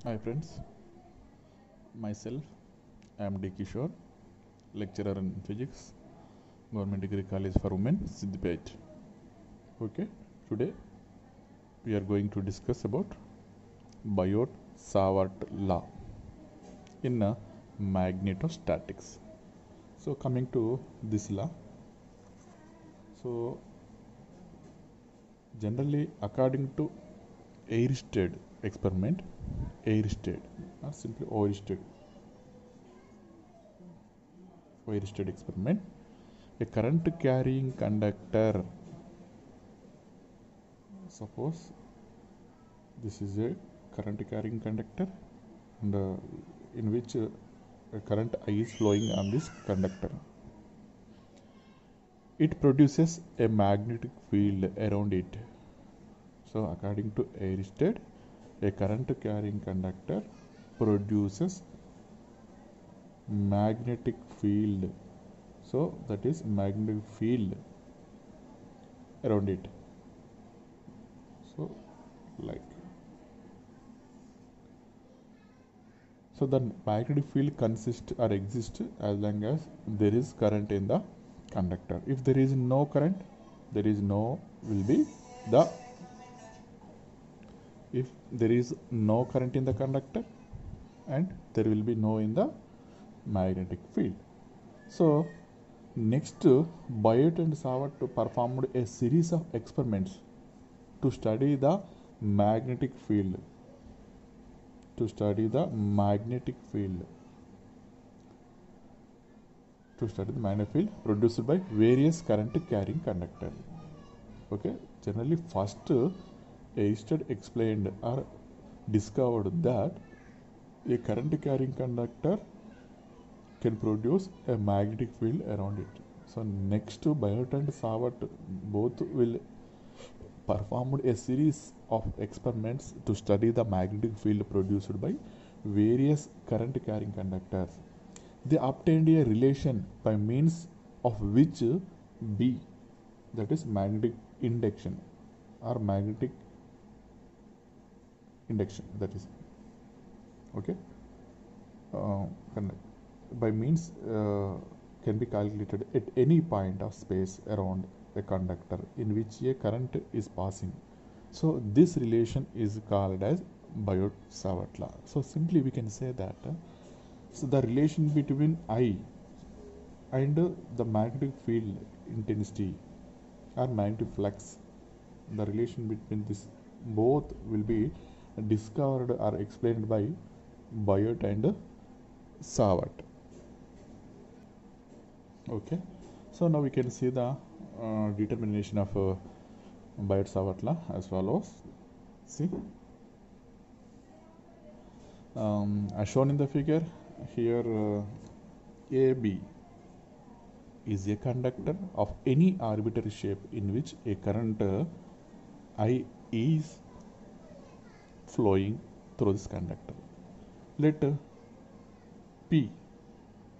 Hi friends, myself I am D. Kishore, lecturer in physics, Government Degree College for Women, Siddipet. Okay, today we are going to discuss about Biot-Savart law in magnetostatics. So coming to this law, so generally according to Eirsted experiment, Eirsted or simply Eirsted experiment, a current carrying conductor, suppose this is a current carrying conductor and in which a current I is flowing on this conductor. It produces a magnetic field around it. So according to Eirsted, a current carrying conductor produces magnetic field. So that is magnetic field around it. So like, so the magnetic field consists or exists as long as there is current in the conductor. If there is no current, there is no will be the, if there is no current in the conductor and there will be no in the magnetic field. So next, Biot and Savart performed a series of experiments to study the magnetic field. To study the magnetic field produced by various current carrying conductor. Okay, generally first Eirsted explained or discovered that a current carrying conductor can produce a magnetic field around it. So next, Biot and Savart both will performed a series of experiments to study the magnetic field produced by various current carrying conductors. They obtained a relation by means of which B, that is magnetic induction or magnetic induction, that is okay, by means can be calculated at any point of space around a conductor in which a current is passing. So this relation is called as Biot-Savart law. So simply we can say that so the relation between I and the magnetic field intensity or magnetic flux, the relation between this both will be discovered or explained by Biot and Savart. Okay, so now we can see the determination of Biot-Savart law as follows. See, as shown in the figure here, AB is a conductor of any arbitrary shape in which a current I is flowing through this conductor. Let P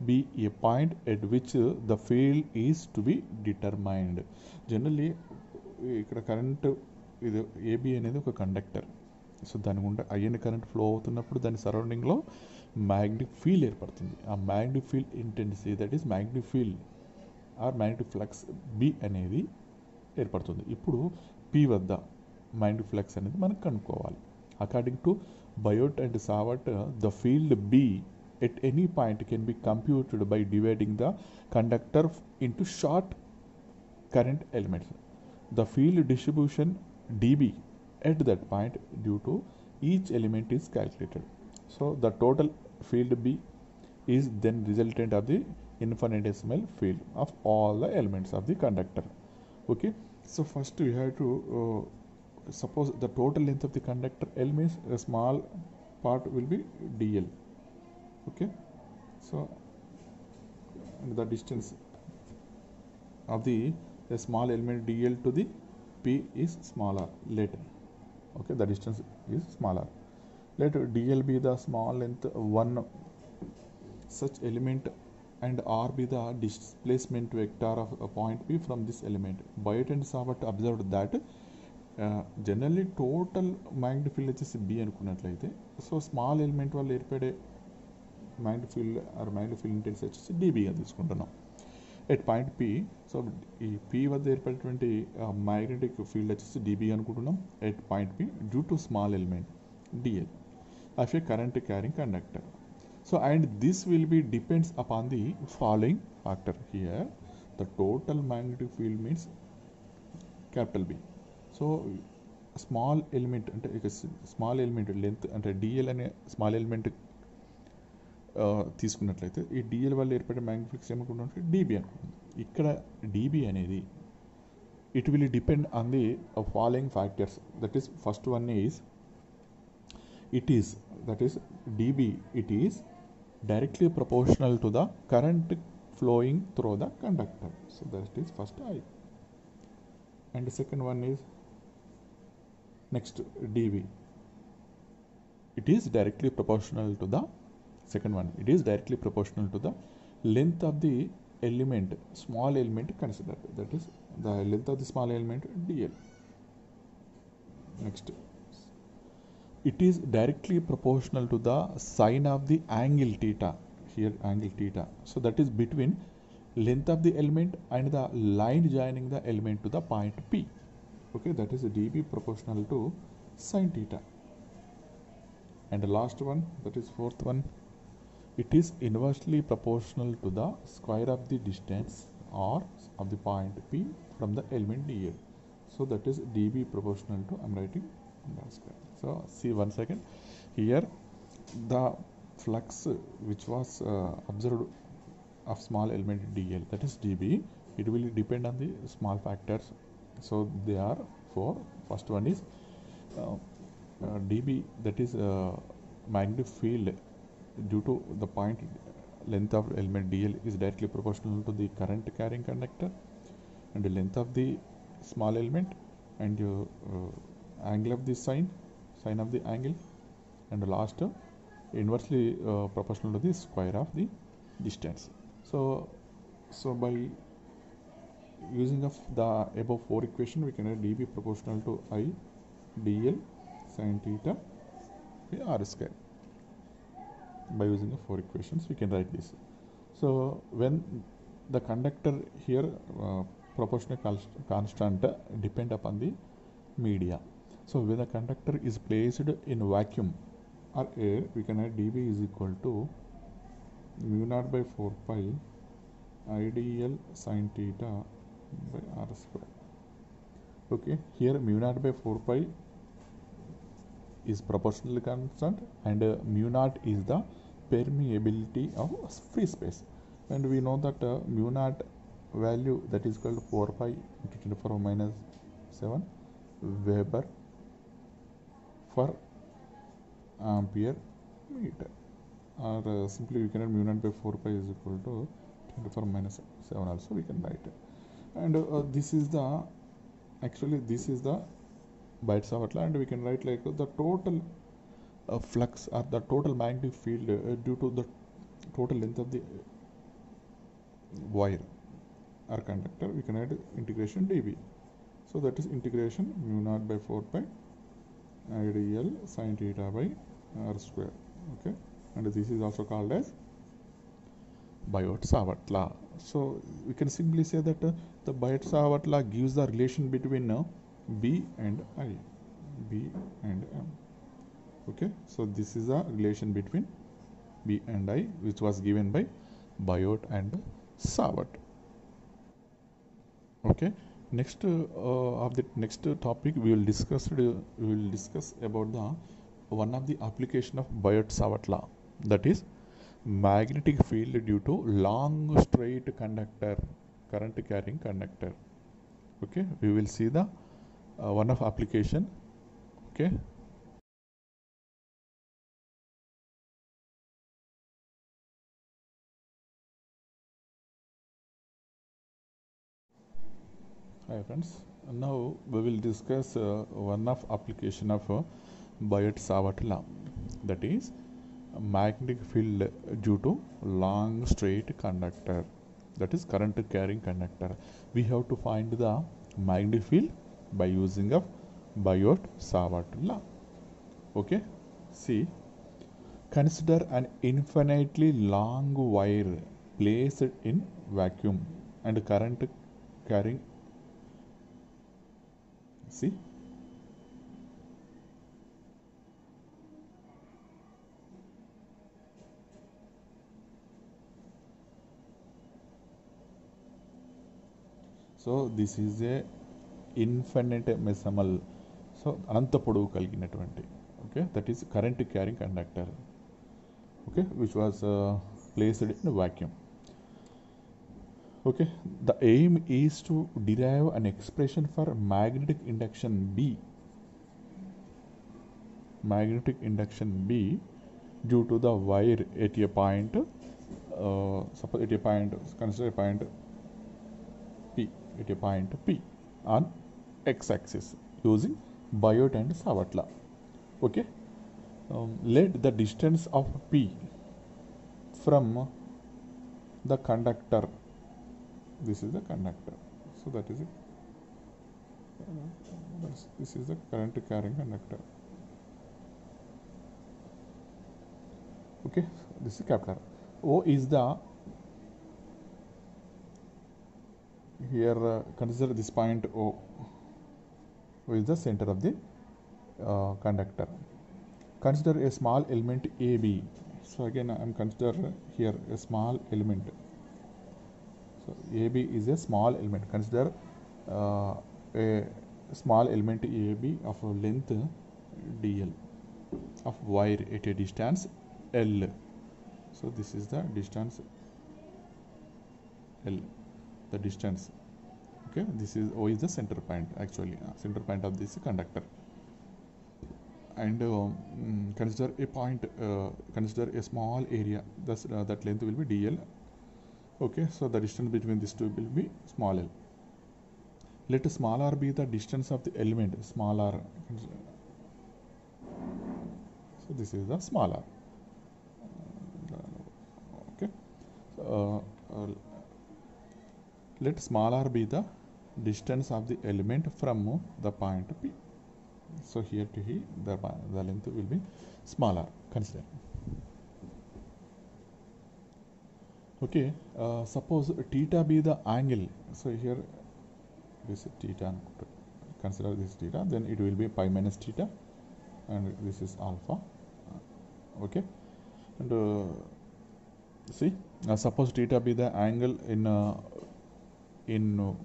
be a point at which the field is to be determined. Generally ఇక్కడ current ఇది AB అనేది ఒక conductor. So దాని గుండా IN current flow అవుతున్నప్పుడు దాని సరౌండింగ్లో magnetic field ఏర్పడుతుంది. ఆ magnetic field intensity, that is magnetic field or magnetic flux B అనేది ఏర్పడుతుంది. ఇప్పుడు పి వద్ద మ్యాగ్నెటిక్ ఫ్లక్స్ అనేది మనం కనుక్కోవాలి. According to Biot and Savart, the field B at any point can be computed by dividing the conductor into short current elements. The field distribution dB at that point due to each element is calculated. So the total field B is then resultant of the infinitesimal field of all the elements of the conductor. Okay, so first we have to suppose the total length of the conductor L means a small part will be dl. Okay, so the distance of the a small element dl to the p is smaller later. Okay, the distance is smaller. Let dl be the small length one such element and r be the displacement vector of a point p from this element. Biot and Savart observed that generally total magnetic field వచ్చేసి B అనుకున్నట్లయితే so small element వల్ల ఏర్పడే magnetic field or magnetic field intensity వచ్చేసి డీబీగా తీసుకుంటున్నాం. At point P, so ఈ P వద్ద ఏర్పడేటువంటి మ్యాగ్నెటిక్ ఫీల్డ్ వచ్చేసి డీబీ అనుకుంటున్నాం. At point P due to small element dl of a current carrying conductor. So and this will be depends upon the following factor. Here the total magnetic field means capital B. So small element అంటే small element length అంటే DL అనే small element తీసుకున్నట్లయితే ఈ DL వల్ల ఏర్పడే magnetic ఏమనుకుంటే dB అనుకుంటుంది. ఇక్కడ డిబి అనేది it will depend on the following factors. That is first one is it is, that is dB, it is directly proportional to the current flowing through the conductor. So that is first I. And the second one is next dB, it is directly proportional to the second one, it is directly proportional to the length of the element, small element considered, that is the length of the small element dl. Next, it is directly proportional to the sine of the angle theta. Here angle theta, so that is between length of the element and the line joining the element to the point P. Okay, that is dB proportional to sine theta. And the last one, that is fourth one, it is inversely proportional to the square of the distance or of the point P from the element dl. So that is dB proportional to, I am writing that square. So see one second, here the flux which was observed of small element dl, that is dB, it will depend on the small factors. So they are four. First one is dB, that is magnetic field due to the point length of element dl is directly proportional to the current carrying conductor and the length of the small element and angle of the sine of the angle, and the last inversely proportional to the square of the distance. So by using of the above four equation, we can write dB proportional to I dl sin theta by r square. By using the four equations, we can write this. So when the conductor here proportional constant depend upon the media. So when the conductor is placed in vacuum or air, we can add dB is equal to mu naught by 4 pi IDL sin theta by r square. Okay, here mu naught by 4 pi is proportional constant and mu naught is the permeability of free space, and we know that mu naught value that is equal to 4 pi into 10 to the power minus 7 Weber per ampere meter, or simply we can write mu naught by 4 pi is equal to 10 to the power minus 7 also we can write it. And this is the, actually this is the Biot-Savart law, and we can write like the total flux or the total magnetic field due to the total length of the wire or conductor, we can add integration dB. So that is integration mu naught by 4 pi IDL sin theta by r square. Okay, and this is also called as Biot-Savart law. So we can simply say that the Biot-Savart law gives the relation between B and I, B and M. Okay, so this is a relation between B and I which was given by Biot and Savart. Okay, next of the next topic we will discuss about the one of the application of Biot-Savart law, that is magnetic field due to long straight conductor, current carrying conductor. Okay, we will see the one of application. Okay, hi friends, now we will discuss one of application of Biot-Savart law, that is magnetic field due to long straight conductor, that is current carrying conductor. We have to find the magnetic field by using of Biot-Savart law. Okay, see, consider an infinitely long wire placed in vacuum and current carrying. See, so this is a infinitesimal, so ananta podavu కలిగినటువంటి, okay, that is current carrying conductor, okay, which was placed in a vacuum. Okay, the aim is to derive an expression for magnetic induction B due to the wire at a point, suppose at a point, consider a point P, at a point P on x-axis using Biot and Savart law. Okay, let the distance of P from the conductor, this is the conductor, so that is it, this is the current carrying conductor. Okay, this is capital O is the, here consider this point O is the center of the conductor. Consider a small element AB. So again I am consider here a small element. So AB is a small element. Consider a small element AB of a length dl of wire at a distance L. So this is the distance L, the distance. Okay, this is O is the center point, actually center point of this conductor. And consider a point, consider a small area, thus that length will be dl. Okay, so the distance between these two will be small l. Let small r be the distance of the element, small r. So this is the small r. Okay, let small r be the distance of the element from the point P. So here to here the length will be small r. Consider. Okay, suppose theta be the angle. So here this is theta. Consider this theta. Then it will be pi minus theta, and this is alpha. Okay, and see, suppose theta be the angle in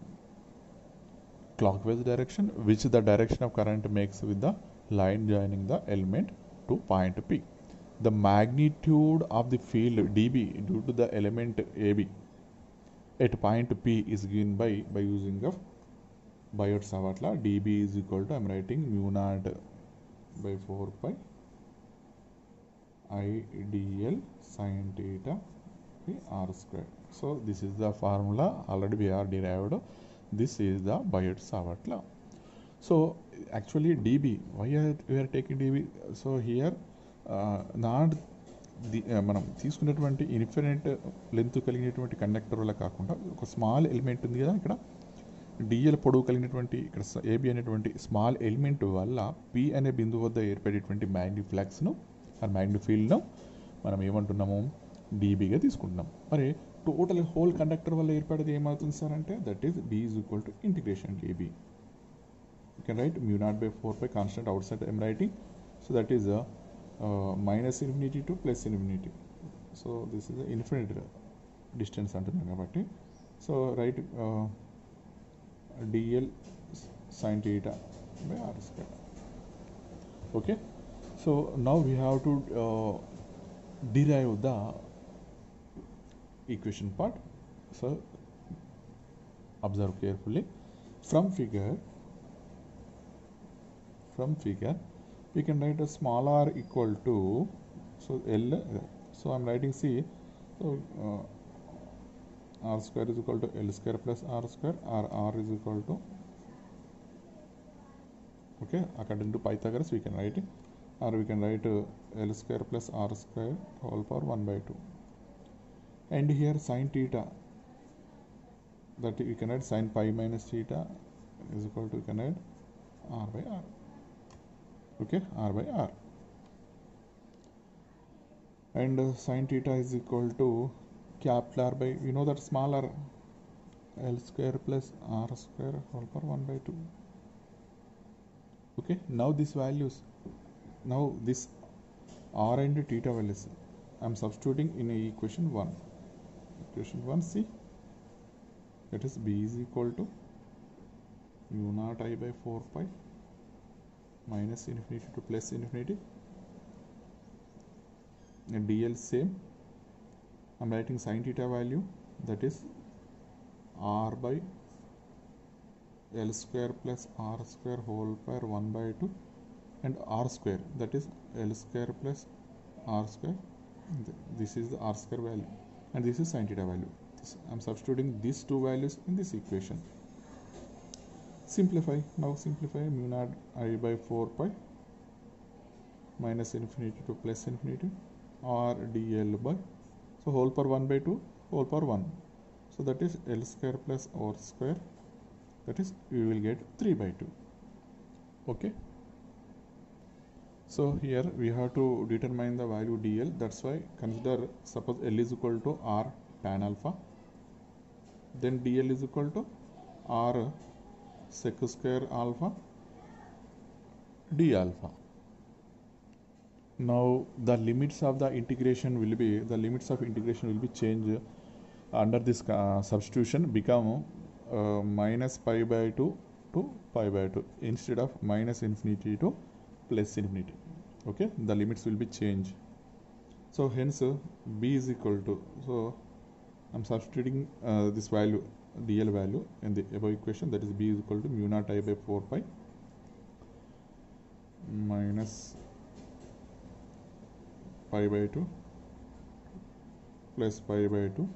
clockwise direction, which the direction of current makes with the line joining the element to point P. The magnitude of the field dB due to the element AB at point P is given by using of Biot-Savart law. dB is equal to, I am writing mu naught by 4 pi I dl sin theta by r square. So this is the formula already we are derived. This is the Biot-Savart law. So actually dB, why we are taking dB? So here not the మనం తీసుకున్నటువంటి infinite length కలిగినటువంటి conductor వల్ల కాకుండా ఒక small element ఉంది కదా ఇక్కడ DL పొడవు కలిగినటువంటి ఇక్కడ ఏబి అనేటువంటి స్మాల్ ఎలిమెంట్ వల్ల పి అనే బిందువు వద్ద ఏర్పడేటువంటి మ్యాగ్నెటిక్ ఫ్లక్స్ను ఆ మ్యాగ్నెటిక్ ఫీల్డ్ను మనం ఏమంటున్నాము డీబీగా తీసుకుంటున్నాం. మరి టోటల్ హోల్ కండక్టర్ వల్ల ఏర్పడేది ఏమవుతుంది సార్ అంటే that is d is equal to integration dB. You can write mu naught by 4 pi constant outside I'm writing. So that is minus infinity to plus infinity. So this is the infinite distance అంటున్నాం కాబట్టి so right dl sin theta by r square. Okay, so now we have to derive the equation part. So observe carefully. From figure we can write a small r equal to, so L, so I am writing C, so r square is equal to L square plus r square, r is equal to, okay, according to Pythagoras we can write it, or we can write L square plus r square whole power 1 by 2. And here sin theta, that you can write sin pi minus theta is equal to, you can write r by r. Okay, r by r. And sine theta is equal to capital R by, you know that small r, L square plus r square whole power 1 by 2. Okay, now these values, now this r and theta values I am substituting in equation 1. Equation 1, see, that is b is equal to mu naught I by 4 pi minus infinity to plus infinity, and dl same. I am writing sin theta value, that is r by L square plus r square whole power 1 by 2, and r square, that is L square plus r square. This is the r square value, and this is sin theta value. I am substituting these two values in this equation. Simplify. Now simplify. Mu naught I by 4 pi minus infinity to plus infinity r dl by, so whole power 1 by 2 whole power 1, so that is L square plus r square, that is we will get 3 by 2. Okay, so here we have to determine the value dl. That's why consider, suppose L is equal to r tan alpha, then dl is equal to r sec square alpha d alpha. Now the limits of the integration will be changed under this substitution, become minus pi by 2 to pi by 2 instead of minus infinity to plus infinity. Okay, the limits will be changed. So hence b is equal to, so I am substituting this value dl value in the above equation, that is b is equal to mu naught I by 4 pi minus pi by 2 plus pi by 2,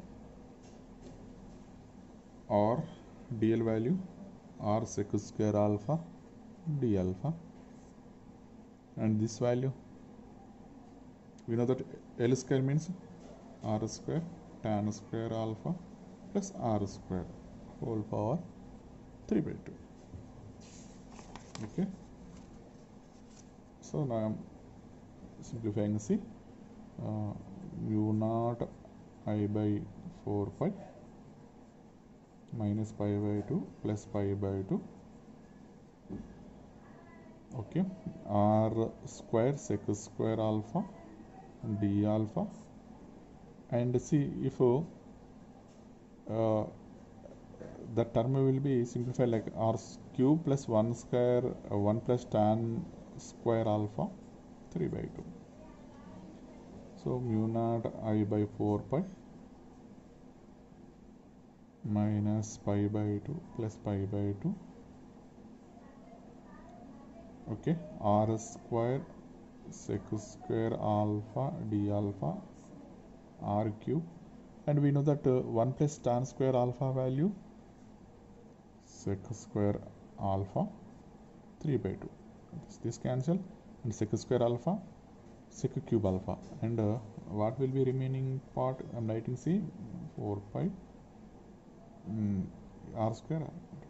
or dl value r sec square alpha d alpha, and this value we know that L square means r square tan square alpha plus r square whole power 3 by 2. Okay, so now I am simplifying. See, mu naught I by 4 pi minus pi by 2 plus pi by 2, okay, r square sec square alpha d alpha, and see if the term will be simplified like r cube plus 1 square 1 plus tan square alpha 3 by 2. So mu naught I by 4 pi minus pi by 2 plus pi by 2, okay, r square sec square alpha d alpha r cube, and we know that 1 plus tan square alpha value sec square alpha 3 by 2. This cancel, and sec square alpha sec cube alpha, and what will be remaining part? I am writing, see, 4 pi r square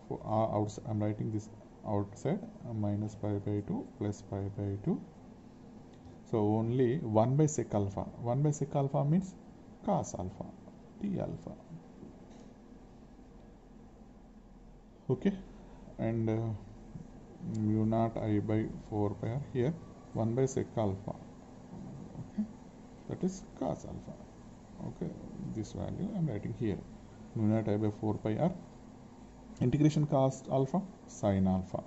for r outside, I am writing this outside, minus pi by 2 plus pi by 2. So only 1 by sec alpha. 1 by sec alpha means cos alpha d alpha. Okay, and mu naught I by 4 pi here 1 by sec alpha, okay, that is cos alpha. Okay, this value I am writing here, mu naught I by 4 pi r integration cos alpha sin alpha,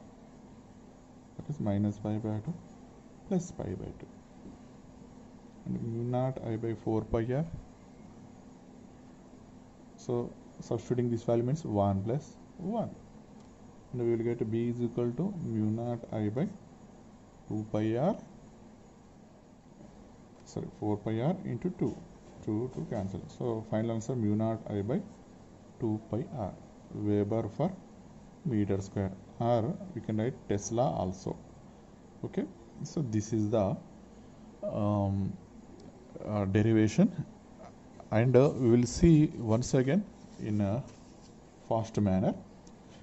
that is minus pi by 2 plus pi by 2, and mu naught I by 4 pi r. So substituting this value means 1 plus 1, and we will get b is equal to mu naught I by 2 pi r, sorry 4 pi r into 2 to cancel. So final answer mu naught I by 2 pi r Weber per meter square, or we can write Tesla also. Okay, so this is the derivation, and we will see once again in a fast manner.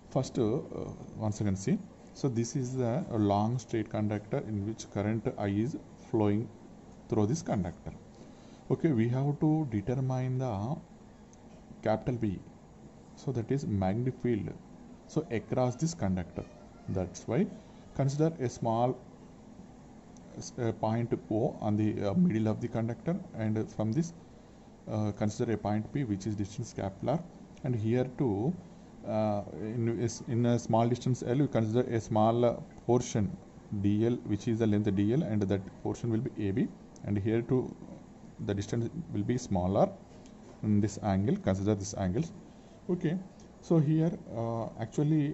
First once again see, So this is a long straight conductor in which current I is flowing through this conductor. Okay, we have to determine the capital B, so that is magnetic field, so across this conductor. That's why consider a small point O on the middle of the conductor, and from this consider a point P which is distance capital R, and here too in a small distance L you consider a small portion dl which is the length dl, and that portion will be AB, and here too the distance will be smaller in this angle. Consider this angles. Okay, so here actually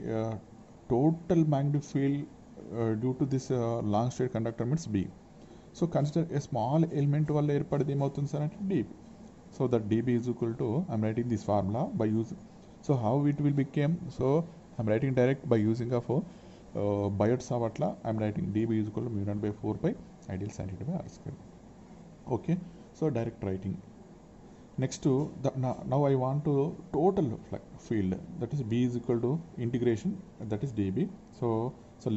total magnetic field due to this long straight conductor means B. So consider a small element వల్ల ఏర్పడేది ఏమవుతుంది sir అంటే dB. So that dB is equal to, I'm writing this formula by using, so how it will become, so I'm writing direct by using of Biot Savatla, I'm writing dB is equal to mu naught by 4 pi ideal sin theta by r square. Okay, so direct writing. Next to the, now I want to total field, that is B is equal to integration, that is dB. So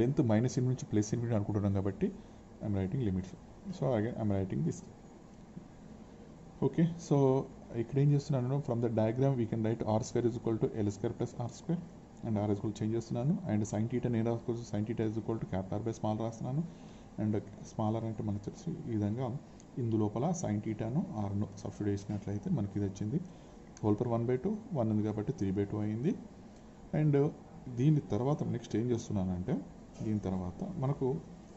length minus infinity నుంచి plus infinity అనుకుంటున్నాం కాబట్టి I'm writing limits. So again I'm writing this. Okay, so ఇక్కడ ఏం చేస్తున్నాను, from the diagram we can write r square is equal to l square plus r square, and r equal change చేస్తున్నాను, and sine theta నేను రాసుకోవచ్చు, sine theta is equal to capital R by small రాస్తున్నాను, and small r అంటే మనకు తెలిసి ఈ విధంగా ఇందులోపల sign టీటాను ఆర్ను substitute చేసినట్లయితే మనకి ఇది వచ్చింది హోల్ పర్ 1/2, 1 ఉంది కాబట్టి 3/2 అయింది. అండ్ దీని తర్వాత నెక్స్ట్ ఏం చేస్తున్నానంటే, దీని తర్వాత మనకు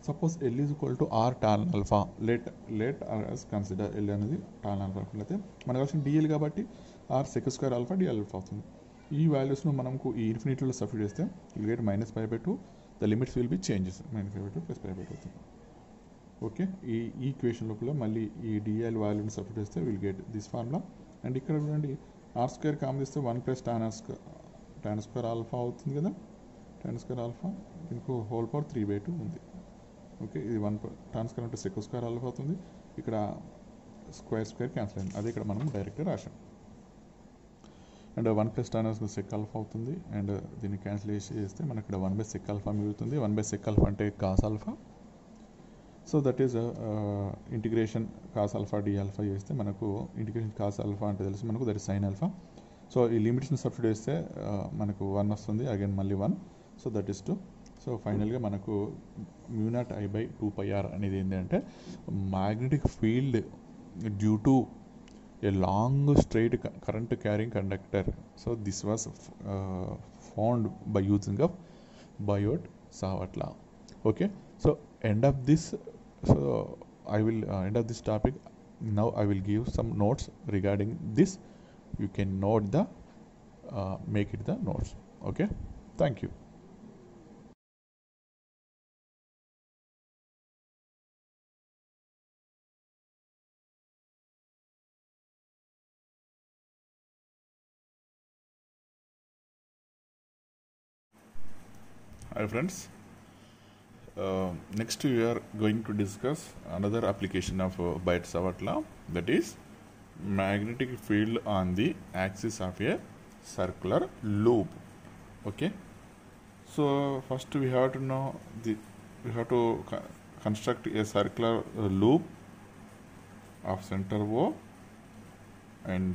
suppose L is equal to R tan alpha, let us consider L అనేది టాన్ ఆల్ఫా అయితే మనకు వచ్చిన డిఎల్ కాబట్టి R sec square alpha dl alpha అవుతుంది. ఈ వాల్యూస్ను మనకు ఈ ఇన్ఫినిటీలో సబ్స్టిట్యూట్ చేస్తే will get -π/2, the limits will be changes -π/2 plus π/2 అవుతుంది. ఓకే, ఈ ఈక్వేషన్ లోపల మళ్ళీ ఈ డిఎల్ వాల్యూని సబ్స్టిట్యూట్ చేస్తే will get this formula. And ఇక్కడ చూడండి ఆర్ స్క్వేర్ కామన్ చేస్తే 1 + tan స్క్వేర్ ఆల్ఫా అవుతుంది కదా, tan స్క్వేర్ ఆల్ఫా దీనికి హోల్ పవర్ 3/2 ఉంది. ఓకే, ఇది 1 tan స్క్వేర్ అంటే సెక్ స్క్వేర్ ఆల్ఫా అవుతుంది, ఇక్కడ స్క్వేర్ క్యాన్సిల్ అయింది, అదే ఇక్కడ మనం డైరెక్ట్గా రాసాం. అండ్ 1 + tan సెక్ ఆల్ఫా అవుతుంది, అండ్ దీన్ని క్యాన్సిల్ చేస్తే మనకి ఇక్కడ 1/sec ఆల్ఫా మిగులుతుంది. 1/sec ఆల్ఫా అంటే cos alpha, so that is integration cos alpha d alpha చేస్తే మనకు ఇంటిగ్రేషన్ కాస్ ఆల్ఫా అంటే తెలుసు మనకు, that is sine alpha. So ఈ లిమిట్స్ని సబ్స్టిట్యూట్ చేస్తే మనకు 1 వస్తుంది, అగైన్ మళ్ళీ 1, సో దట్ ఈస్ 2. సో ఫైనల్గా మనకు μ0I/2πr అనేది ఏంటంటే magnetic field due to a long straight current carrying conductor. So this was found by using of Biot-Savat. Okay, so end of this, so I will end of this topic. Now I will give some notes regarding this. You can note the make it the notes. Okay, thank you. Hi friends, next we are going to discuss another application of Biot-Savat law, that is magnetic field on the axis of a circular loop. Okay, so first we have to know we have to construct a circular loop of center O, and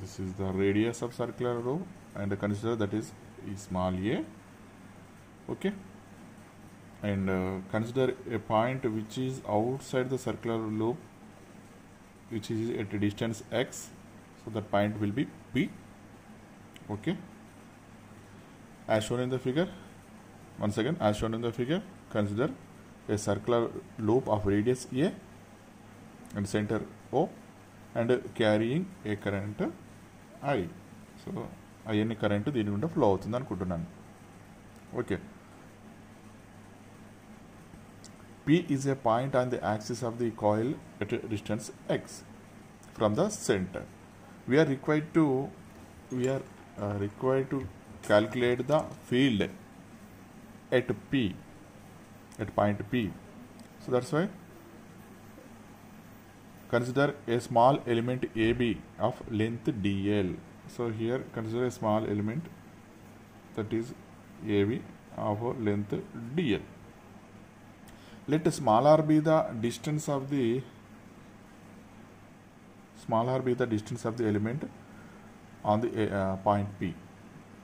this is the radius of circular loop, and consider that is small a. Okay, and consider a point which is outside the circular loop, which is at a distance x, so that point will be P. Okay, as shown in the figure. Once again, as shown in the figure, consider a circular loop of radius a and center O, and carrying a current I. So I any current దీని గుండా flow అవుతుంది అనుకుంటున్నాను. Okay, P is a point on the axis of the coil at a distance x from the center. We are required to calculate the field at P, at point P. So that's why consider a small element AB of length dl. So here consider a small element that is AB of length DL. Let small r be the distance of the element on the point P,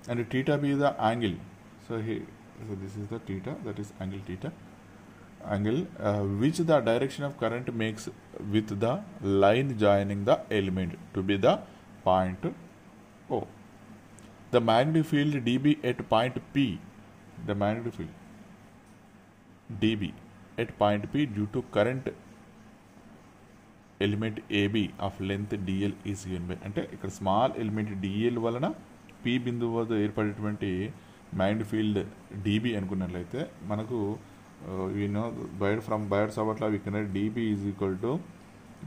and theta be the angle. So this is the theta, that is angle theta, which the direction of current makes with the line joining the element to be the point O. The magnetic field dB at point P, the magnetic field dB at point P due to current element AB of length DL is given by, అంటే ఇక్కడ small element DL వలన P బిందువు వద్ద ఏర్పడేటువంటి magnetic field DB అనుకున్నట్లయితే మనకు from Biot Savart law we can write DB is equal to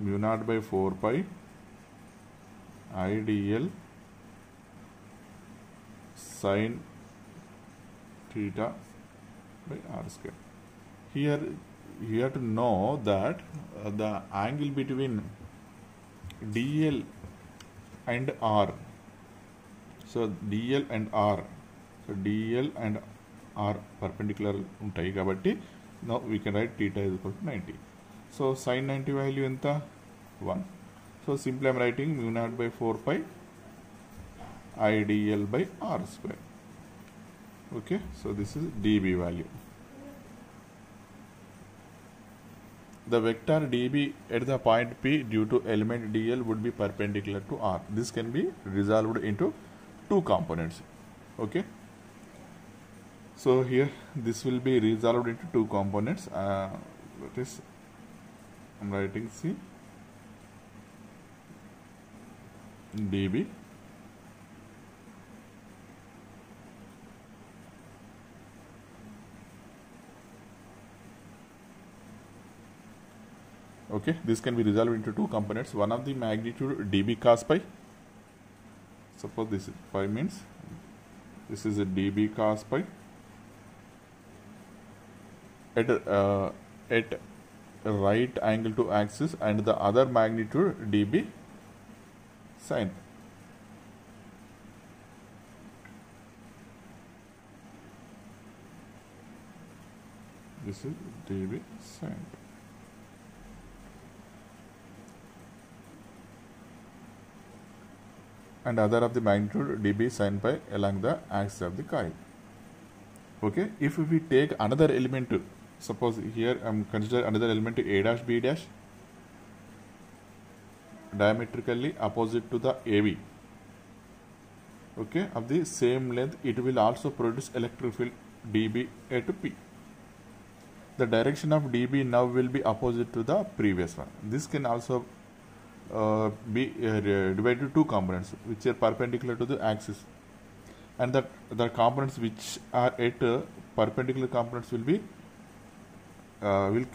mu naught by 4 pi IDL sin theta by r square. Here you have to know that the angle between DL and R, so DL and R perpendicular ఉంటాయి కాబట్టి now we can write theta is equal to 90. So sin 90 value ఎంత 1. So simply I am writing mu naught by 4 pi IDL by R square. Okay, so this is dB value. The vector dB at the point P due to element DL would be perpendicular to R. This can be resolved into two components. Okay, so here this will be resolved into two components. That is, I am writing C dB okay, this can be resolved into two components. One of the magnitude dB cos pi, suppose this is pi means this is a dB cos pi at right angle to axis, and the other magnitude dB sin. This is dB sin. And other of the magnitude dB sin pi along the axis of the coil. Okay, if we take another element, suppose here I am consider another element A dash B dash diametrically opposite to the AB, okay, of the same length, it will also produce electric field dB at P. The direction of dB now will be opposite to the previous one. This can also be divided into two components which are perpendicular to the axis, and the components which are at perpendicular components will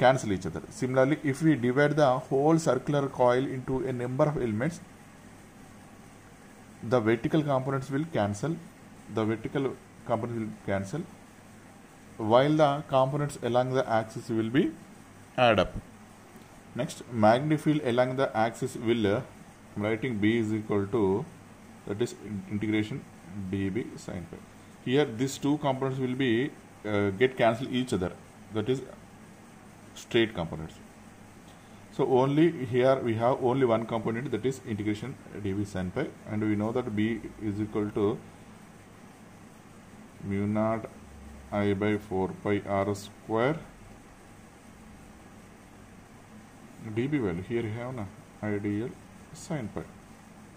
cancel each other. Similarly, if we divide the whole circular coil into a number of elements, the vertical components will cancel, while the components along the axis will be add up. Next, magnetic field along the axis will, I am writing B is equal to, that is integration dB sin pi. Here these two components will be get cancel each other, that is straight components. So only here we have only one component, that is integration dB sin pi, and we know that B is equal to mu naught I by 4 pi r square dB value. Here you have IDL sin pi.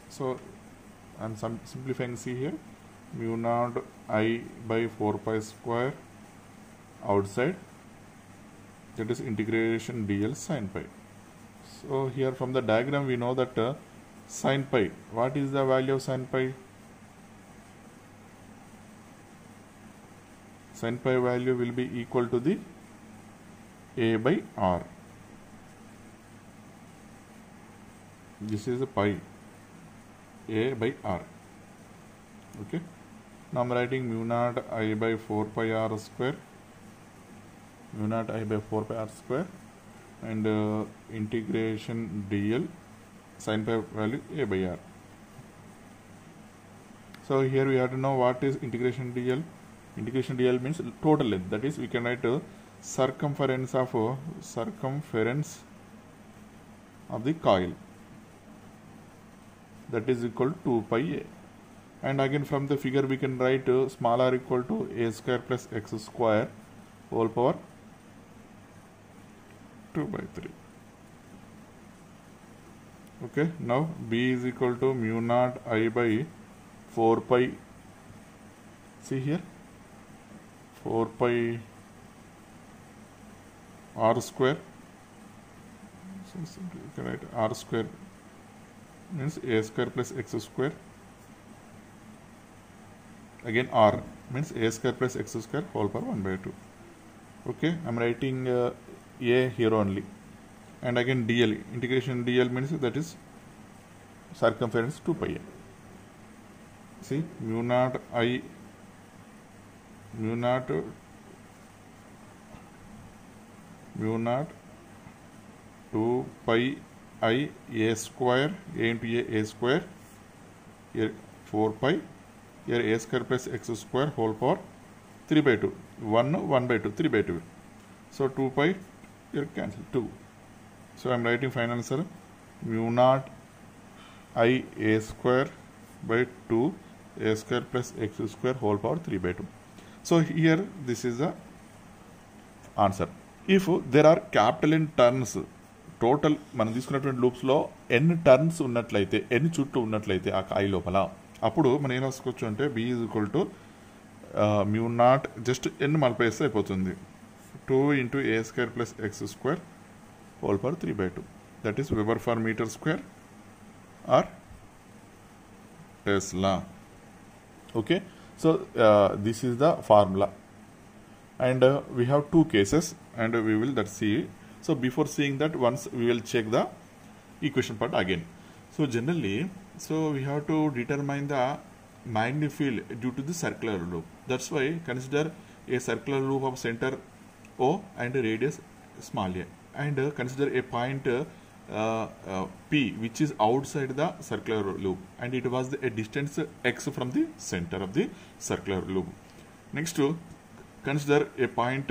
So I am simplifying, see here mu naught I by 4 pi square outside, that is integration dl sin pi. So here from the diagram we know that sin pi, what is the value of sin pi? Sin pi value will be equal to the A by R. This is a pi, A by R. Okay, now I am writing mu naught I by 4 pi r square, mu naught I by 4 pi r square, and integration dl sin pi value A by R. So here we have to know what is integration dl. Integration dl means total length, that is we can write circumference of the coil, that is equal to 2 pi a. And again from the figure we can write small r equal to a square plus x square whole power 2 by 3. Okay, now b is equal to mu naught I by 4 pi, see here, 4 pi r square. So simply you can write r square means a square plus x square. Again r means a square plus x square whole power 1 by 2. Okay, I am writing a here only. And again dl, integration dl means that is circumference 2 pi a. See, mu naught 2 pi I a square, a into a square, here 4 pi, here a square plus x square whole power 3 by 2, 1 by 2, 3 by 2. So 2 pi here cancel 2. So I am writing final answer mu naught I a square by 2 a square plus x square whole power 3 by 2. So here this is the answer. If there are capital N turns, total మనం తీసుకున్నటువంటి లూప్స్లో ఎన్ని turns ఉన్నట్లయితే, ఎన్ని చుట్టూ ఉన్నట్లయితే ఆ కాయి లోపల, అప్పుడు మనం ఏం రాసుకోవచ్చు అంటే B is equal to mu naught just ఎన్ని మల్టిప్లై చేస్తే అయిపోతుంది 2 into a square plus x square whole power 3 by 2. That is weber per metre square or tesla. Okay, so this is the formula and we have two cases and we will see. So before seeing that, once we will check the equation part again. So generally, so we have to determine the magnetic field due to the circular loop. That's why consider a circular loop of center O and radius small a, and consider a point P which is outside the circular loop, and it was a distance x from the center of the circular loop. Next, consider a point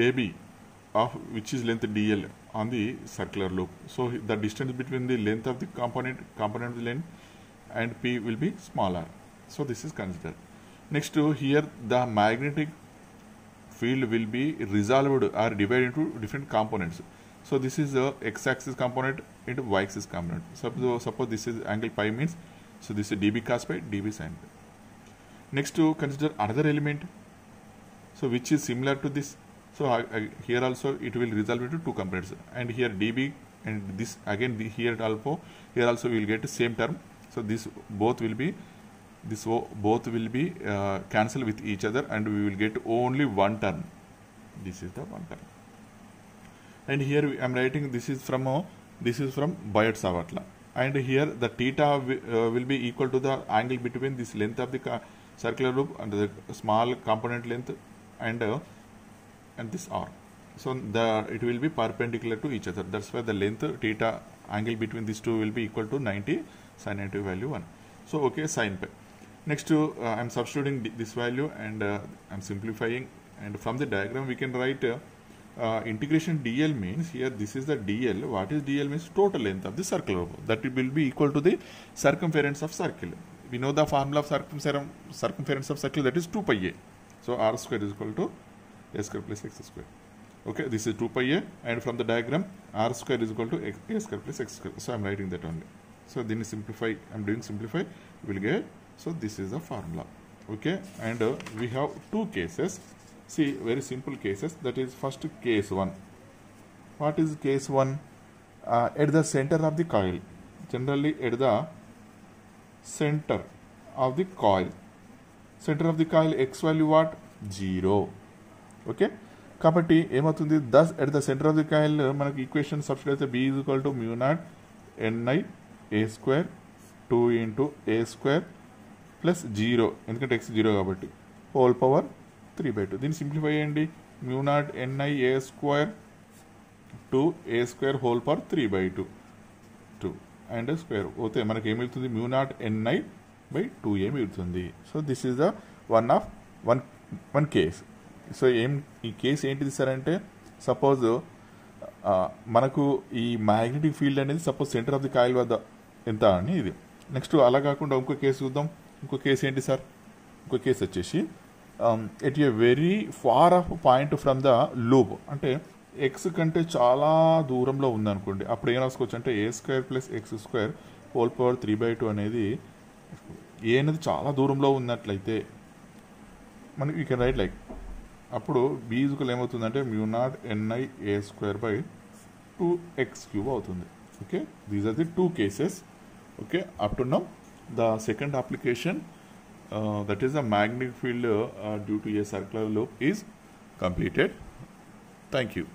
AB of which is length dl on the circular loop. So the distance between the length of the component of the length and P will be smaller. So this is considered. Next, here the magnetic field will be resolved or divided into different components. So this is the x-axis component into y-axis component. Suppose this is angle pi means, so this is dB cos pi, dB sin pi. Next, consider another element, so which is similar to this. So here also it will resolve into two components, and here dB and this again here also we will get the same term. So this both will be cancel with each other, and we will get only one term. This is the one term. And here I am writing this is from Biot-Savart law, and here the theta will be equal to the angle between this length of the circular loop and the small component length and this r. So it will be perpendicular to each other. That's why the length theta angle between these two will be equal to 90 sin 90 value 1. So okay, sin pi. Next, I am substituting this value and I am simplifying, and from the diagram we can write integration dl means, here this is the dl. What is dl means? Total length of the circular loop. That will be equal to the circumference of circle. We know the formula of circumference of circle, that is 2 pi a. So r square is equal to a square plus x square. Okay, this is 2 pi a, and from the diagram r square is equal to a square plus x square. So I am writing that only. So then simplify, I am doing simplify, we will get, so this is the formula. Okay, and we have two cases. See, very simple cases. That is first case 1. What is case 1? At the center of the coil, generally at the center of the coil, x value what? 0. Okay, కాబట్టి ఏమవుతుంది, thus at the center of the coil మనకి equation substitute అయితే b is equal to mu naught ni a square 2 into a square plus 0, ఎందుకంటే x 0 కాబట్టి, whole power 3 by 2. దీన్ని simplify చేయండి, mu naught ni a square 2 a square whole power 3 by 2 and square పోతే మనకి ఏమవుతుంది, mu naught ni by 2a మిగులుతుంది. So this is the one case. So ఈ case ఏంటిది సార్ అంటే, సపోజ్ మనకు ఈ మ్యాగ్నెటిక్ ఫీల్డ్ అనేది suppose centre of the coil వద్ద ఎంత అని ఇది. నెక్స్ట్ అలా కాకుండా ఇంకో కేసు చూద్దాం. ఇంకో కేసు ఏంటి సార్, ఇంకో కేసు వచ్చేసి at a very far off point from the loop, అంటే ఎక్స్ కంటే చాలా దూరంలో ఉందనుకోండి, అప్పుడు ఏం రాసుకోవచ్చు అంటే a² + x² అనేది ఏ అనేది చాలా దూరంలో ఉన్నట్లయితే మనకి యూ కెన్ రైట్ లైక్, అప్పుడు b ఏమవుతుందంటే μ0NIa²/2x³ అవుతుంది. Okay, these are the 2 cases. Okay, up to now the second application that is the magnetic field due to a circular loop is completed. Thank you.